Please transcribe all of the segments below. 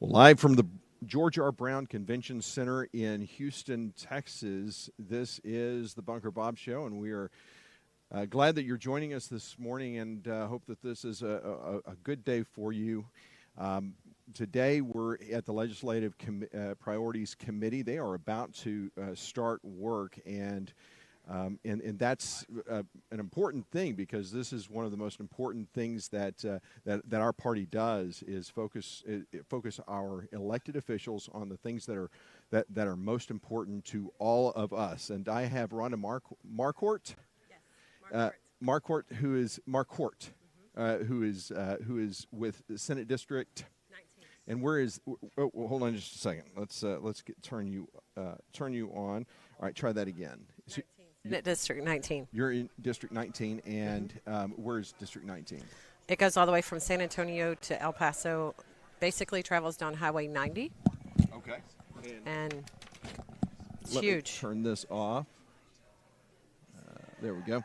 Live from the George R. Brown Convention Center in Houston, Texas, this is the Bunker Bob Show, and we are glad that you're joining us this morning, and hope that this is a good day for you. Today, we're at the Legislative Priorities Committee. They are about to start work, and that's an important thing, because this is one of the most important things that our party does, is focus our elected officials on the things that are most important to all of us. And I have Rhonda Marquardt. Yes, Marquardt, who is with Senate District 19. And where is? Oh, well, hold on just a second. Let's turn you on. All right, try that again. Senate District 19. You're in District 19, and where's District 19? It goes all the way from San Antonio to El Paso. Basically, travels down Highway 90. Okay. And it's Let huge. Me turn this off. There we go.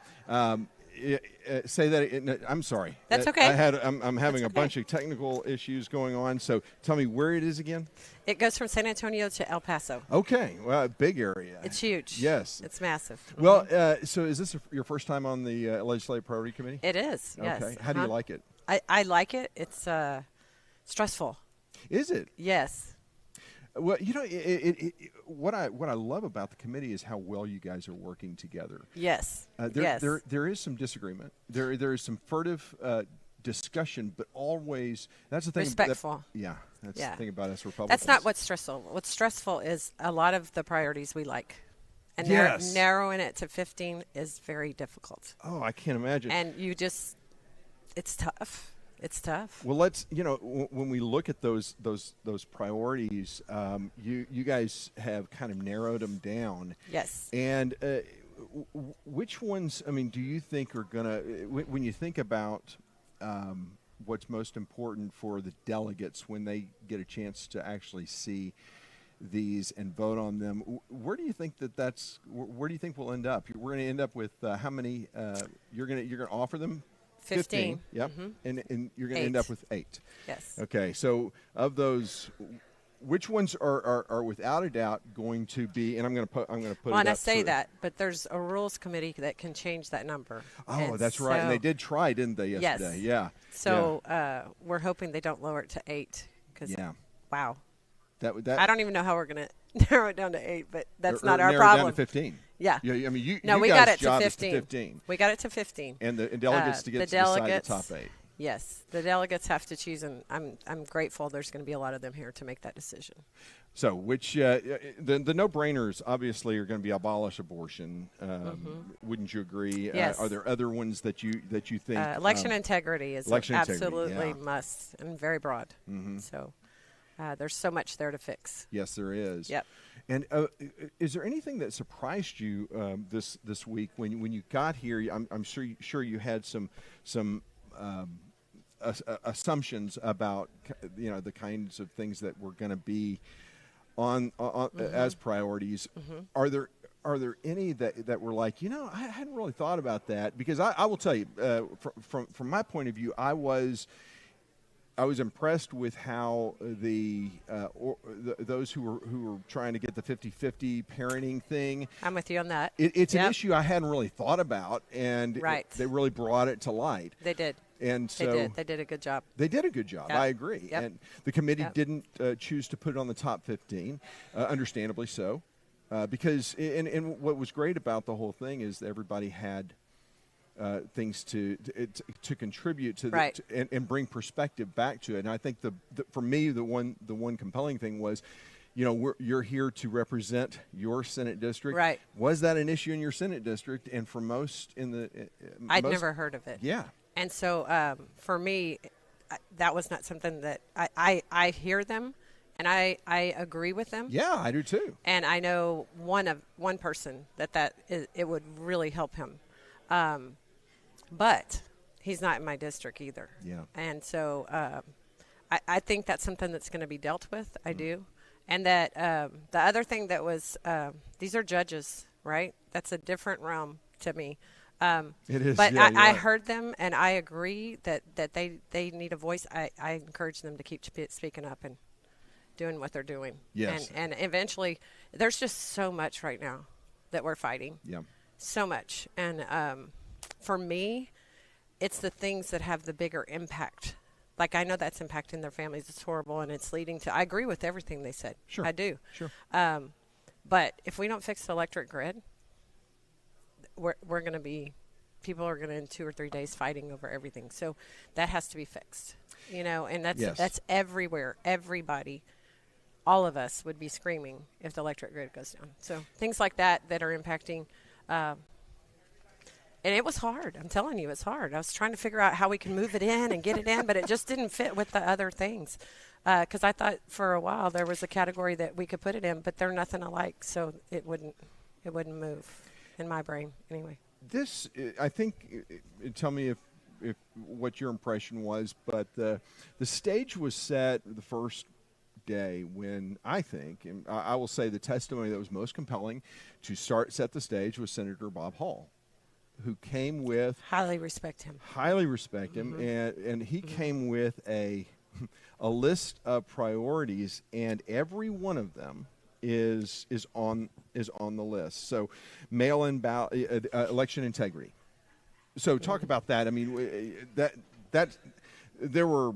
Say that. I'm sorry. That's okay. I'm having a bunch of technical issues going on. So tell me where it is again. It goes from San Antonio to El Paso. Okay. Well, a big area. It's huge. Yes. It's massive. Well, so is this your first time on the Legislative Priority Committee? It is. Yes. Okay. How do you like it? I like it. It's stressful. Is it? Yes. Well, you know, what I love about the committee is how well you guys are working together. Yes. There is some disagreement. There is some furtive discussion, but always that's the thing. Respectful. That's the thing about us Republicans. That's not what's stressful. What's stressful is a lot of the priorities we like, and yes. narrowing it to 15 is very difficult. Oh, I can't imagine. And it's tough. It's tough. Well, when we look at those priorities, you guys have kind of narrowed them down. Yes. And which ones, I mean, do you think are going to, when you think about what's most important for the delegates when they get a chance to actually see these and vote on them, where do you think where do you think we'll end up? We're going to end up with how many, you're going to offer them? 15. Yep. Mm-hmm. And you're going to end up with 8. Yes. Okay. So of those, which ones are without a doubt going to be? And I'm going to put. Well, and I say that, but there's a rules committee that can change that number. Oh, and that's right. And they did try, didn't they, yesterday? Yes. Yeah. So we're hoping they don't lower it to 8. Wow. That I don't even know how we're going to narrow it down to 8, but that's not our narrow problem. It down to 15. Yeah. I mean, we guys' got it job to is 15. We got it to 15. And the delegates to get to decide the top 8. Yes, the delegates have to choose, and I'm grateful there's going to be a lot of them here to make that decision. So, which the no-brainers obviously are going to be abolish abortion. Wouldn't you agree? Yes. Are there other ones that you think? Election integrity is absolutely must and very broad. Mm-hmm. So there's so much there to fix. Yes, there is. Yep. And is there anything that surprised you this week when you got here? I'm sure you had some assumptions about the kinds of things that were going to be on as priorities. Mm-hmm. Are there any that were like, I hadn't really thought about that? Because I will tell you, from my point of view, I was impressed with how those who were trying to get the 50-50 parenting thing. I'm with you on that. It's an issue I hadn't really thought about, and they really brought it to light. They did. And so they did a good job. They did a good job. Yep. I agree. Yep. And the committee didn't choose to put it on the top 15, understandably so, because and what was great about the whole thing is that everybody had things to contribute to and bring perspective back to it. And I think for me the one compelling thing was, you're here to represent your Senate district. Right. Was that an issue in your Senate district? And for most I'd never heard of it. Yeah. And so for me, that was not something that I hear them, and I agree with them. Yeah, I do too. And I know one person it would really help him. But he's not in my district either. Yeah. And so I think that's something that's going to be dealt with. I do. And that the other thing that was these are judges, right? That's a different realm to me. It is. But yeah, I heard them, and I agree that they need a voice. I encourage them to keep speaking up. And doing what they're doing. Yes. And eventually, there's just so much right now that we're fighting. Yeah. So much. And for me, it's the things that have the bigger impact. Like, I know that's impacting their families. It's horrible, and it's leading to – I agree with everything they said. Sure. I do. Sure. But if we don't fix the electric grid, we're going to be – people are going to, in 2 or 3 days, fighting over everything. So that has to be fixed, and that's everywhere. Everybody, all of us would be screaming if the electric grid goes down. So things like that are impacting. And it was hard. I'm telling you, it's hard. I was trying to figure out how we can move it in and get it in, but it just didn't fit with the other things. Because I thought for a while there was a category that we could put it in, but they're nothing alike, so it wouldn't move in my brain anyway. This, I think, tell me if what your impression was, but the stage was set the first day when I think, and I will say the testimony that was most compelling to set the stage was Senator Bob Hall, who came with highly respect him, and he came with a list of priorities, and every one of them is on the list. So mail-in election integrity. So talk about that. I mean, that there were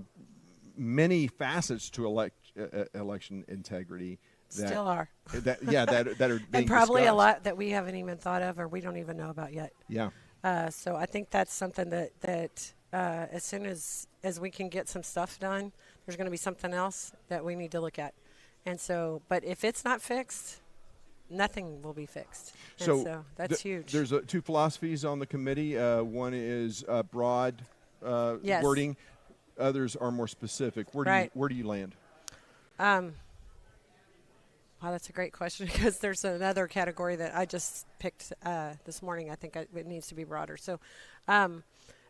many facets to election integrity. Still are. that are being and probably discussed. A lot that we haven't even thought of or we don't even know about yet. Yeah. So I think that's something that as soon as we can get some stuff done, there's going to be something else that we need to look at. And so, but if it's not fixed, nothing will be fixed. And so that's huge. There's two philosophies on the committee. One is broad yes. wording. Others are more specific. Where do you land? Wow, that's a great question because there's another category that I just picked this morning. I think it needs to be broader. So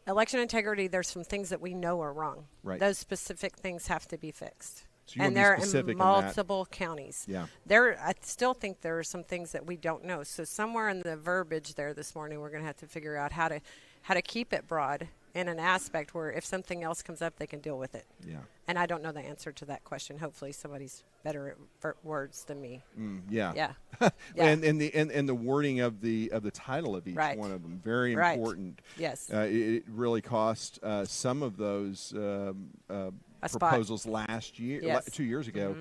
election integrity, there's some things that we know are wrong. Right. Those specific things have to be fixed. So and they're in multiple counties. Yeah. I still think there are some things that we don't know. So somewhere in the verbiage there this morning, we're going to have to figure out how to keep it broad in an aspect where if something else comes up, they can deal with it. Yeah. And I don't know the answer to that question. Hopefully somebody's better at words than me. Yeah. Yeah. Yeah. And the wording of the title of each one of them, very important. Yes. It really cost some of those proposals last year, 2 years ago,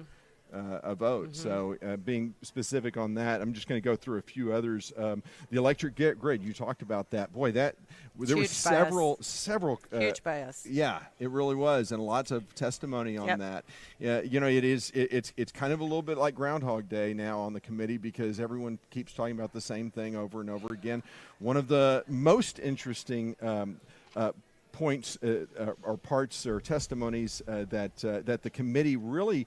a vote. So being specific on that, I'm just going to go through a few others. The electric grid, you talked about that. Boy, there were several huge bias. Yeah, it really was, and lots of testimony on that. Yeah, it's kind of a little bit like Groundhog Day now on the committee because everyone keeps talking about the same thing over and over again. One of the most interesting points or parts or testimonies that the committee really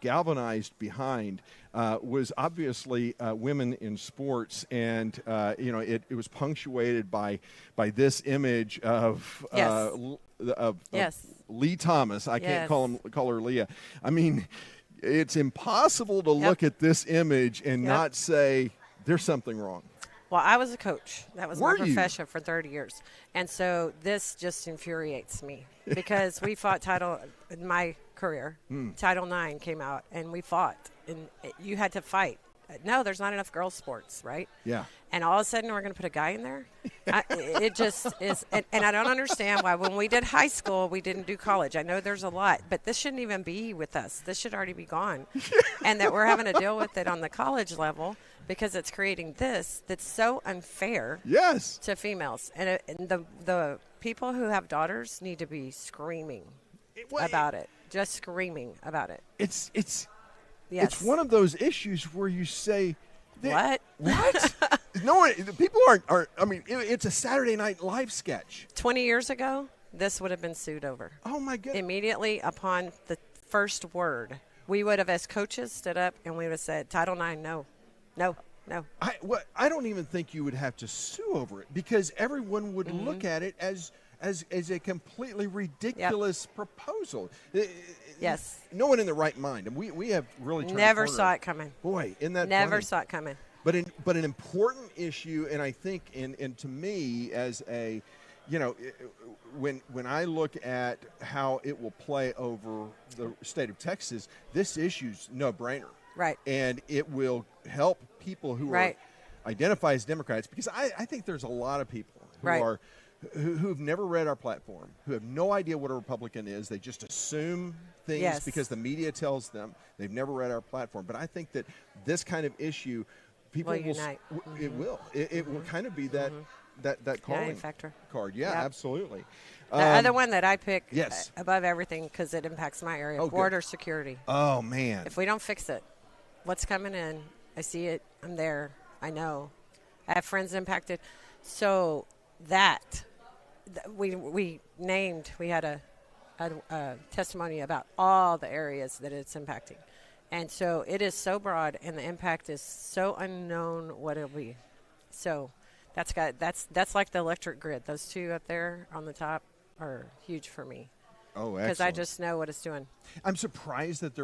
galvanized behind was obviously women in sports, and it was punctuated by this image of Lee Thomas. I can't call her Leah. I mean, it's impossible to look at this image and not say there's something wrong. Well, I was a coach. That was my profession for 30 years. And so this just infuriates me because we fought in my career. Title IX came out, and we fought. And you had to fight. No, there's not enough girls' sports, right? Yeah. And all of a sudden, we're going to put a guy in there? It just is. And I don't understand why when we did high school, we didn't do college. I know there's a lot, but this shouldn't even be with us. This should already be gone. And that we're having to deal with it on the college level because it's creating this that's so unfair to females. And the people who have daughters need to be screaming about it, just screaming about it. It's one of those issues where you say, What? No, people aren't. I mean, it's a Saturday Night Live sketch. 20 years ago, this would have been sued over. Oh, my goodness. Immediately upon the first word, we would have, as coaches, stood up and we would have said, Title IX, no. I don't even think you would have to sue over it because everyone would look at it as a completely ridiculous proposal. Yes. No one in their right mind. And we have really turned never the corner. saw it coming. Boy, isn't that never funny? Saw it coming. But an important issue, and I think, and to me, as a when I look at how it will play over the state of Texas, this issue's no-brainer. Right. And it will help people who Right. are identify as Democrats, because I think there's a lot of people who Right. are who've never read our platform, who have no idea what a Republican is. They just assume things Yes. because the media tells them. They've never read our platform. But I think that this kind of issue, people Will will unite. it will. It will kind of be that calling factor. card. Yeah, Yep. absolutely. The other one that I pick yes. above everything because it impacts my area, Oh, good. border security. Oh, man. If we don't fix it, what's coming in? I see it. I'm there. I know. I have friends impacted. So we had a testimony about all the areas that it's impacting. And so it is so broad, and the impact is so unknown what it'll be. So that's like the electric grid. Those two up there on the top are huge for me. Oh, because I excellent. just know what it's doing. I'm surprised that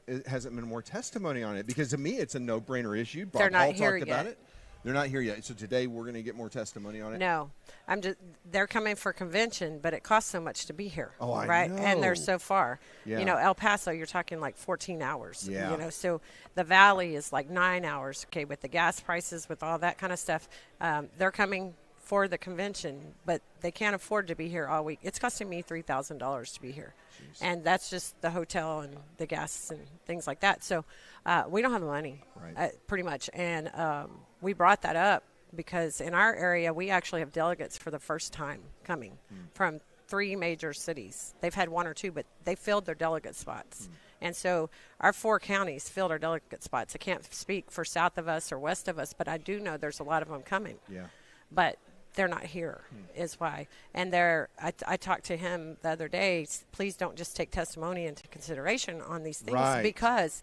it hasn't been more testimony on it, because to me it's a no-brainer issue. Bob They're not Hall here talked about yet. it. They're not here yet. So today we're going to get more testimony on it. No, they're coming for convention, but it costs so much to be here. Oh, I right? know. And they're so far. Yeah. You know, El Paso, you're talking like 14 hours. Yeah. You know, so the Valley is like 9 hours. Okay, with the gas prices, with all that kind of stuff, they're coming for the convention, but they can't afford to be here all week. It's costing me $3,000 to be here. Jeez. And that's just the hotel and the gas and things like that. So we don't have the money, Right. pretty much. And we brought that up because in our area, we actually have delegates for the first time coming from 3 major cities. They've had 1 or 2, but they filled their delegate spots. And so our 4 counties filled our delegate spots. I can't speak for south of us or west of us, but I do know there's a lot of them coming. Yeah. But they're not here, is why. And I talked to him the other day, please don't just take testimony into consideration on these things, Right. because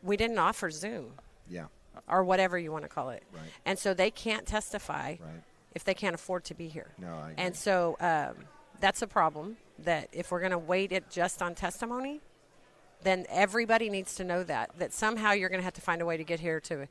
we didn't offer Zoom Yeah. or whatever you want to call it. Right. And so they can't testify Right. if they can't afford to be here. No, I agree. And so that's a problem, that if we're going to weight it just on testimony, then everybody needs to know that somehow you're going to have to find a way to get here to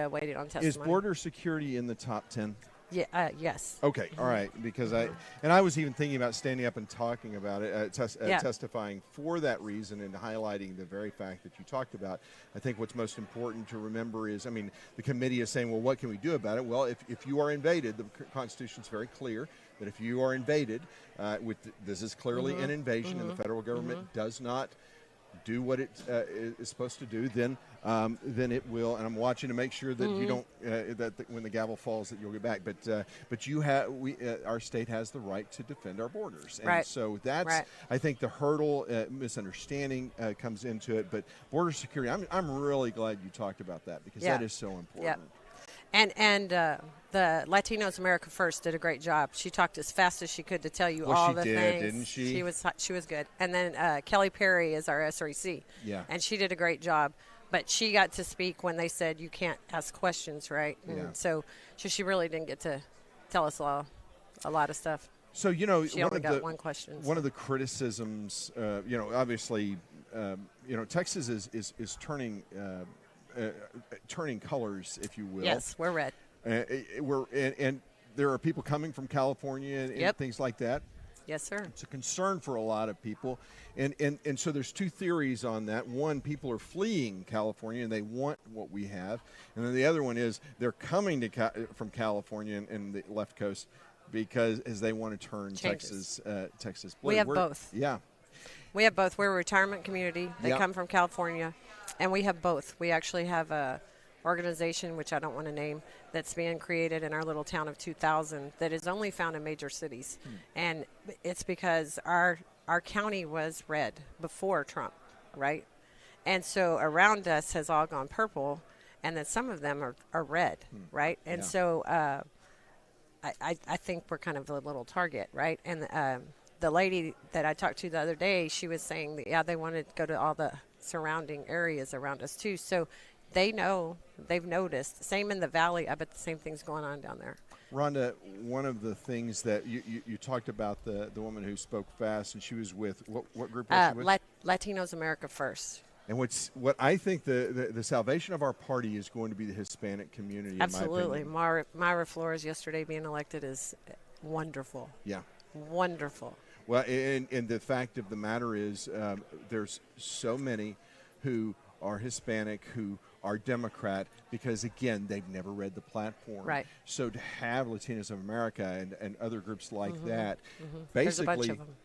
weight it on testimony. Is border security in the top 10? Yeah, yes. Okay, all right, because I was even thinking about standing up and talking about it, Yeah. testifying for that reason and highlighting the very fact that you talked about. I think what's most important to remember is, the committee is saying, well, what can we do about it? Well, if you are invaded, the Constitution is very clear that if you are invaded, this is clearly an invasion, and the federal government does not do what it is supposed to do, then it will. And I'm watching to make sure that you don't that when the gavel falls that you'll get back. But you have our state has the right to defend our borders, and Right. so that's Right. I think the hurdle misunderstanding comes into it. But border security, I'm really glad you talked about that, because Yeah. that is so important. Yeah. And the Latinos America First did a great job. She talked as fast as she could to tell you Well, all she the did, things. didn't she? She was good. And then Kelly Perry is our SREC. Yeah. And she did a great job. But she got to speak when they said you can't ask questions, right? And Yeah. so she really didn't get to tell us a lot of stuff. So She one only of got the one question. one of the criticisms, obviously, Texas is turning turning colors, if you will. Yes, we're red. And there are people coming from California and Yep. things like that. Yes, sir. It's a concern for a lot of people, and so there's 2 theories on that. One, people are fleeing California and they want what we have, and then the other one is they're coming from California and the left coast because as they want to turn Changes. Texas blue. We have both. Yeah. We have both. We're a retirement community. They Yep. come from California, and we have both. We actually have a organization, which I don't want to name, that's being created in our little town of 2,000 that is only found in major cities. And it's because our county was red before Trump, right? And so around us has all gone purple, and then some of them are red, right? And Yeah. so I think we're kind of a little target, right? And the lady that I talked to the other day, she was saying that, they wanted to go to all the surrounding areas around us too. So they know, they've noticed. Same in the valley. I bet the same thing's going on down there. Rhonda, one of the things that you talked about, the woman who spoke fast, and she was with, what group was she with? Latinos America First. And what I think the salvation of our party is going to be the Hispanic community. Absolutely. In my opinion. Myra Flores yesterday being elected is wonderful. Yeah. Wonderful. Well, and the fact of the matter is there's so many who are Hispanic, who are Democrat, because, again, they've never read the platform. Right. So to have Latinos of America and other groups like that, There's a bunch basically of them.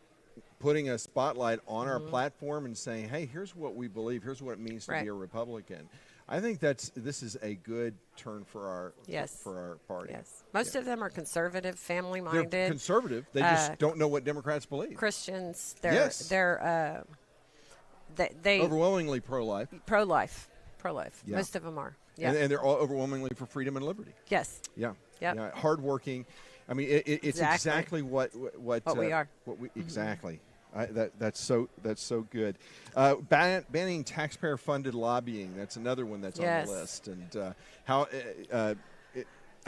putting a spotlight on our platform and saying, hey, here's what we believe, here's what it means to be a Republican. I think this is a good turn for our for our party. Yes. Most of them are conservative, family-minded. They're conservative. They just don't know what Democrats believe. Christians. Yes. They overwhelmingly pro-life. Pro-life. Yeah. Most of them are. Yeah. And they're all overwhelmingly for freedom and liberty. Yes. Yeah. Yep. Yeah. Hardworking. I mean, it's exactly what we are. What we exactly. That's so good. Banning taxpayer-funded lobbying. That's another one that's on the list. And how? I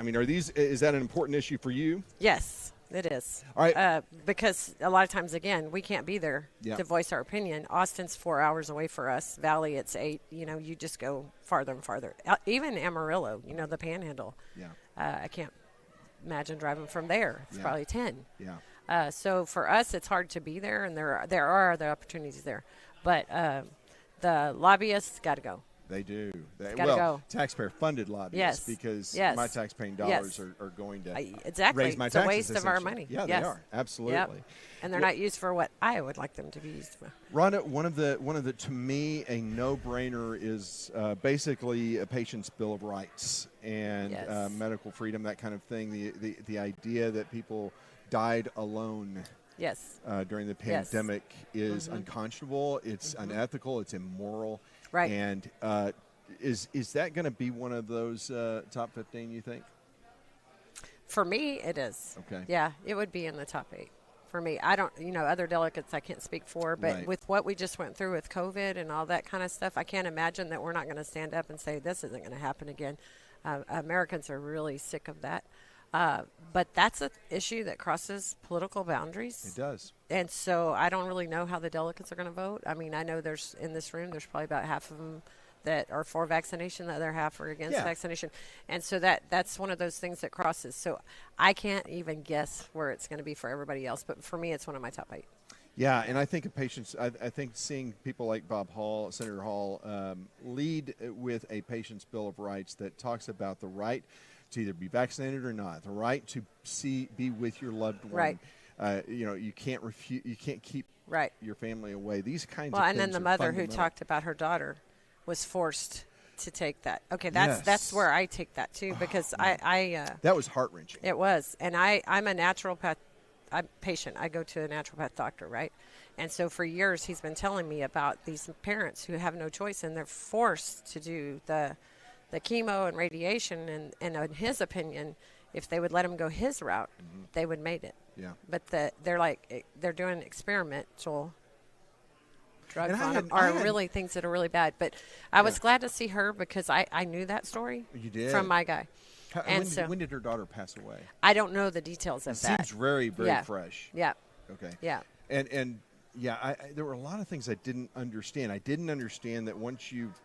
mean, is that an important issue for you? Yes, it is. All right. Because a lot of times, again, we can't be there to voice our opinion. Austin's 4 hours away for us. Valley, it's 8. You know, you just go farther and farther. Even Amarillo, you know, the Panhandle. Yeah. I can't imagine driving from there. It's probably 10. Yeah. So for us, it's hard to be there, and there are other opportunities there. But the lobbyists got to go. They do. Gotta go. Taxpayer-funded lobbyists, because my tax-paying dollars are going to raise my taxes. It's a waste of our money. Yeah, they are. Absolutely. Yep. And they're not used for what I would like them to be used for. Rhonda, one of the to me a no-brainer is basically a patient's bill of rights and medical freedom, that kind of thing. The idea that people died alone during the pandemic is unconscionable. It's unethical. It's immoral. Right. And is that going to be one of those top 15, you think? For me, it is. Okay. Yeah, it would be in the top 8. For me, I don't, other delegates I can't speak for, but with what we just went through with COVID and all that kind of stuff, I can't imagine that we're not going to stand up and say this isn't going to happen again. Americans are really sick of that. But that's an issue that crosses political boundaries. It does. And so I don't really know how the delegates are going to vote. I mean, I know in this room, there's probably about half of them that are for vaccination, the other half are against vaccination. And so that's one of those things that crosses. So I can't even guess where it's going to be for everybody else. But for me, it's one of my top 8. Yeah, and I think I think seeing people like Bob Hall, Senator Hall, lead with a patient's bill of rights that talks about the right to either be vaccinated or not, the right to be with your loved one. Right. You can't refuse. You can't keep your family away. These kinds of things. Well, and then the mother who talked about her daughter was forced to take that. Okay, that's where I take that too, because I that was heart-wrenching. It was, and I'm a naturopath. I'm patient. I go to a naturopath doctor, right? And so for years he's been telling me about these parents who have no choice and they're forced to do the chemo and radiation, and in his opinion, if they would let him go his route, they would made it. Yeah. But they're doing experimental drugs on them, are really things that are really bad. But I was glad to see her because I knew that story. You did? From my guy. When did her daughter pass away? I don't know the details of that. It seems very, very fresh. Yeah. Okay. Yeah. And there were a lot of things I didn't understand. I didn't understand that once you've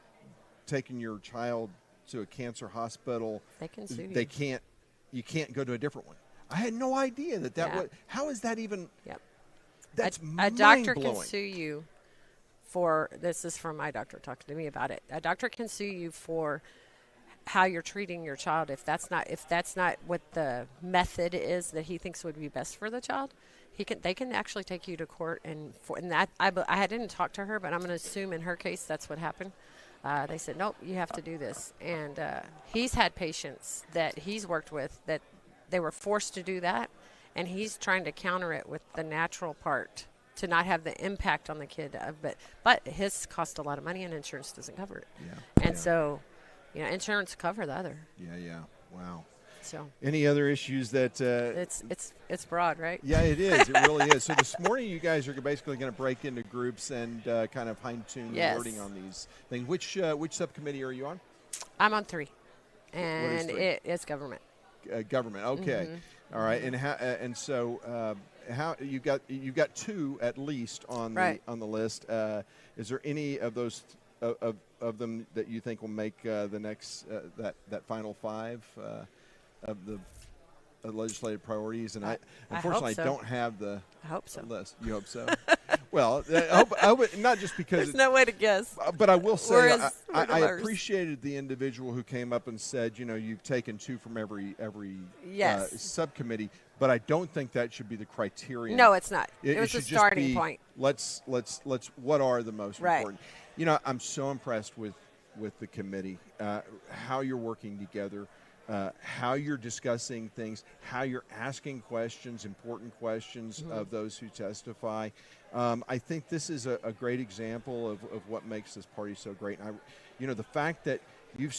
taken your child to a cancer hospital, they can sue you. You can't go to a different one. I had no idea that was. How is that even? Yep. That's a doctor can sue you for. This is from my doctor talking to me about it. A doctor can sue you for how you're treating your child if that's not what the method is that he thinks would be best for the child. They can actually take you to court, and that I didn't talk to her, but I'm going to assume in her case that's what happened. They said, nope, you have to do this. And he's had patients that he's worked with that they were forced to do that, and he's trying to counter it with the natural part to not have the impact on the kid. But his cost a lot of money, and insurance doesn't cover it. Yeah. And so, insurance cover the other. Yeah. Wow. So any other issues that it's broad, right? Yeah, it is. It really is. So this morning you guys are basically going to break into groups and kind of fine-tune the wording on these things. Which subcommittee are you on? I'm on 3, and it's government. Government. Okay. Mm-hmm. All right. And how you got 2 at least on the list. Is there any of those of them that you think will make the next that final 5 of the legislative priorities, and I I unfortunately hope so. don't have the I hope so. list. You hope so? Well, I hope not just because There's no way to guess. but I will say We're I diverse. appreciated the individual who came up and said, you've taken 2 from every Yes. subcommittee, but I don't think that should be the criterion. No, it's not. It was should a just starting be, point. Let's what are the most Right. important? I'm so impressed with the committee, how you're working together. How you're discussing things, how you're asking questions, important questions of those who testify. I think this is a great example of what makes this party so great. And the fact that you're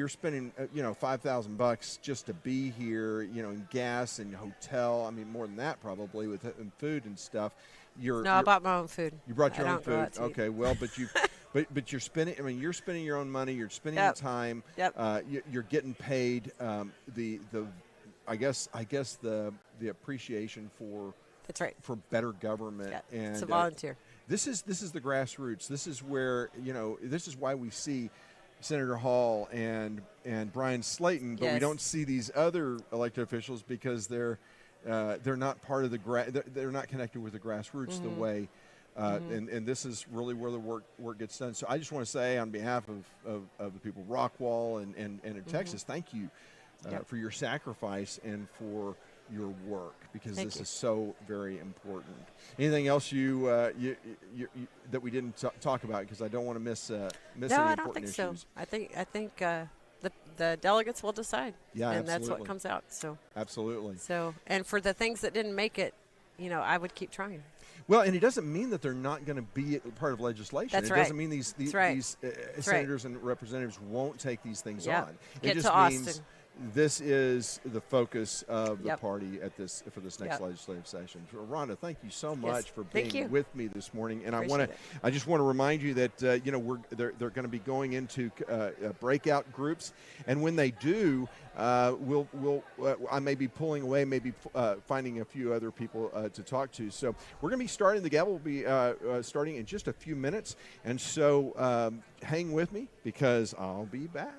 spending $5,000 just to be here, in gas and hotel. I mean, more than that probably with and food and stuff. I bought my own food. You brought your I own don't go food. out to eat. Okay, well, but you. But you're spending. I mean, you're spending your own money. You're spending Yep. the time. Yep. You're getting paid. I guess the appreciation for. That's right. For better government. Yeah. And It's a volunteer. This is the grassroots. This is where This is why we see Senator Hall and Brian Slayton, but we Yes. don't see these other elected officials because they're not part of they're not connected with the grassroots the way. And this is really where the work gets done. So I just want to say on behalf of the people of Rockwall and in Texas, thank you for your sacrifice and for your work, because Thank this you. is so very important. Anything else you that we didn't talk about, because I don't want to miss No, any I important don't think issues. so. I think the delegates will decide. Yeah, and that's absolutely. what comes out. So Absolutely. and for the things that didn't make it, I would keep trying. Well, and it doesn't mean that they're not going to be part of legislation. That's it right. doesn't mean these That's right. senators and representatives won't take these things Yep. on. Get it to just means Austin. this is the focus of the Yep. party for this next Yep. legislative session. So, Rhonda, thank you so much for Thank being you. with me this morning. And Appreciate it. I just want to remind you that they're going to be going into breakout groups, and when they do, I may be pulling away, maybe finding a few other people to talk to. So we're going to be starting. The gavel will be starting in just a few minutes, and so hang with me because I'll be back.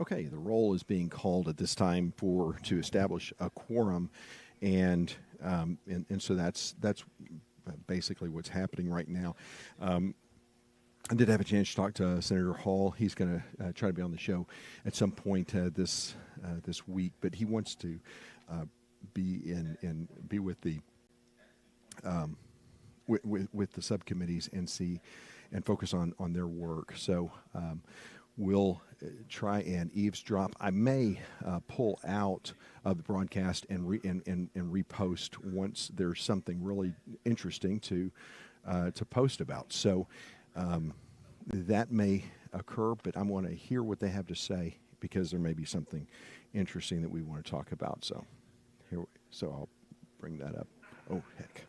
Okay, the roll is being called at this time to establish a quorum, and so that's basically what's happening right now. I did have a chance to talk to Senator Hall. He's going to try to be on the show at some point this week, but he wants to be with the with the subcommittees and focus on their work. So we'll try and eavesdrop. I may pull out of the broadcast and repost once there's something really interesting to post about. So that may occur, but I want to hear what they have to say because there may be something interesting that we want to talk about. So I'll bring that up. Oh, heck.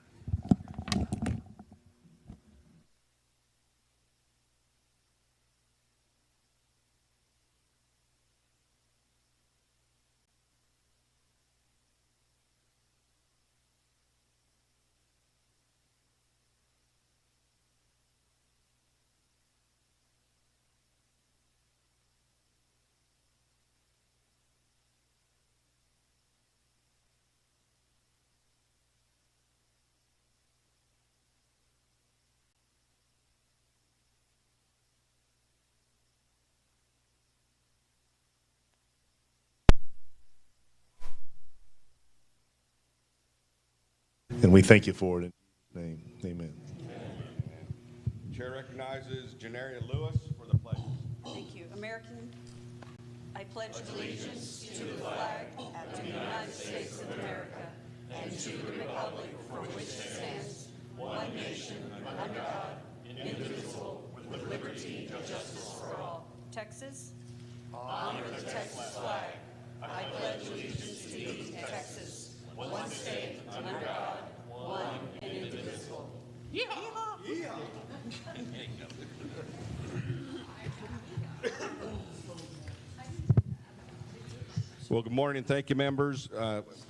And we thank you for it in Jesus' name. Amen. Chair recognizes Janaria Lewis for the pledge. Thank you. American, I pledge allegiance to the flag of the United States of America and to the republic for which it stands, one nation, under God, indivisible, with liberty and justice for all. Texas, honor the Texas flag. I pledge allegiance to thee, Texas, one state, under God, one and indivisible. Yeehaw! Yeehaw! Well, good morning and thank you, members.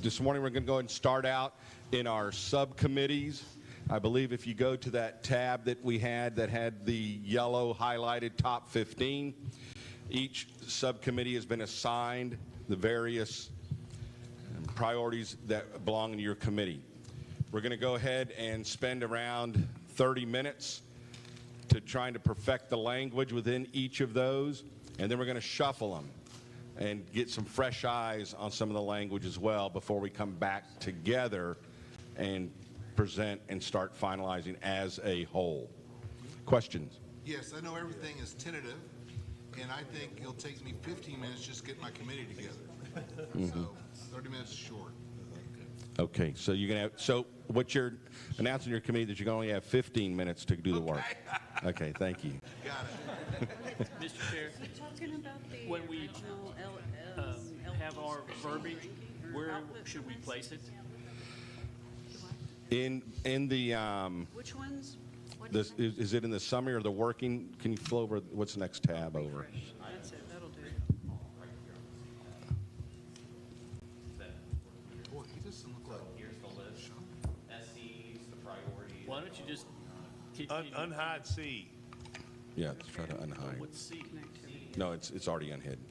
This morning we're going to go ahead and start out in our subcommittees. I believe if you go to that tab that we had that had the yellow highlighted top 15, each subcommittee has been assigned the various priorities that belong in your committee. We're going to go ahead and spend around 30 minutes to trying to perfect the language within each of those, and then we're going to shuffle them and get some fresh eyes on some of the language as well before we come back together and present and start finalizing as a whole. Questions? Yes, I know everything is tentative, and I think it'll take me 15 minutes just to get my committee together. So 30 minutes is short. Okay, so you're going to have, so what you're announcing your committee that you're going to only have 15 minutes to do the work. Okay, thank you. Got it. Mr. Chair, Talking about the when we original have our verbiage, where should we place it? In the Which ones? this is it in the summary or the working? Can you flow over what's the next tab over? That's it. That'll do. Boy, he doesn't look like. Here's the list. SCs, the priorities. Why don't you just Unhide C. Yeah, let's try to unhide. What's C? No, it's already unhidden.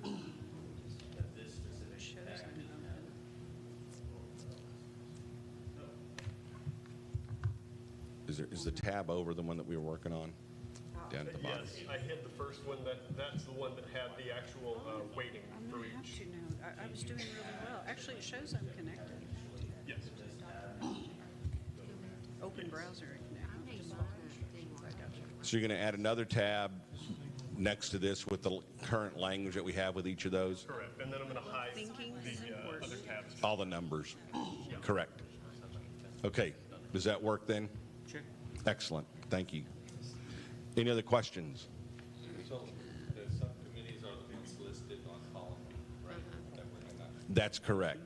This specific tab. Is the tab over the one that we were working on? Down at the bottom. Yes, I hit the first one. That's the one that had the actual weighting I'm for gonna have each. to now. I was doing really well. Actually, it shows I'm connected. Yes. Open browser. So you're going to add another tab next to this with the current language that we have with each of those? Correct. And then I'm going to hide Thinking is the important. other tabs. All the numbers. Correct. Okay. Does that work then? Sure. Excellent. Thank you. Any other questions? So the subcommittees are the ones listed on column, right? That we're gonna- That's correct.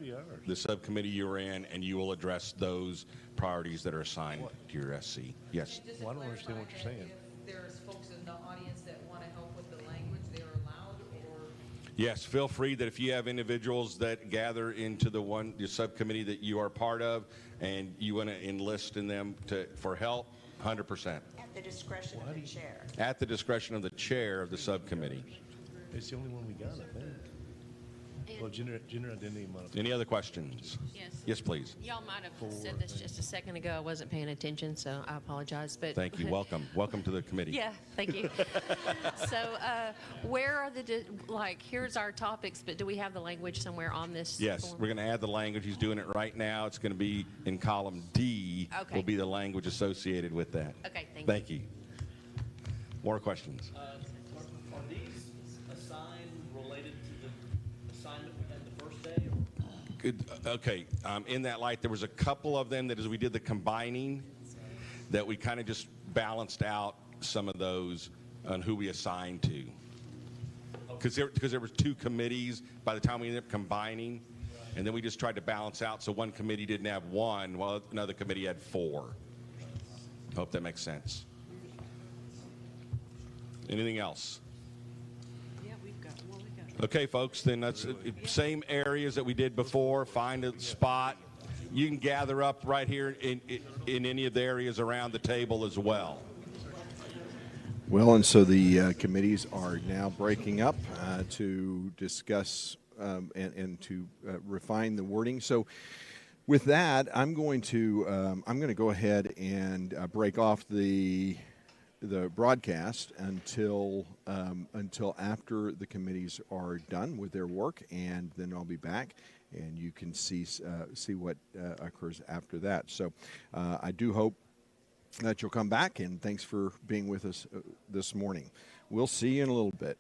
The subcommittee you're in, and you will address those priorities that are assigned to your SC. Yes. Well, I don't understand what you're saying. If there's folks in the audience that want to help with the language, they are allowed, or? Yes, feel free that if you have individuals that gather into the subcommittee that you are part of, and you want to enlist in them for help, 100%. At the discretion of the chair. At the discretion of the chair of the subcommittee. It's the only one we got, I think. Well, gender identity modification. Any other questions? Yes. Yes, please. Y'all might have said this just a second ago. I wasn't paying attention, so I apologize. But Thank you. Welcome. Welcome to the committee. Yeah, thank you. So, where are here's our topics, but do we have the language somewhere on this? Yes, form? we're going to add the language. He's doing it right now. It's going to be in column D. Okay. Will be the language associated with that. Okay, thank you. More questions? Are these assigned related to the assignment we had the first day? Good. Okay. In that light, there was a couple of them that as we did the combining, that we kind of just balanced out some of those on who we assigned to. Because there were two committees by the time we ended up combining, and then we just tried to balance out so one committee didn't have one while another committee had four. Hope that makes sense. Anything else? Yeah, we've got. Okay, folks, then that's same areas that we did before. Find a spot. You can gather up right here in any of the areas around the table as well. Well, and so the committees are now breaking up to discuss and to refine the wording. So with that, I'm going to go ahead and break off the broadcast until after the committees are done with their work, and then I'll be back, and you can see what occurs after that. So I do hope that you'll come back, and thanks for being with us this morning. We'll see you in a little bit.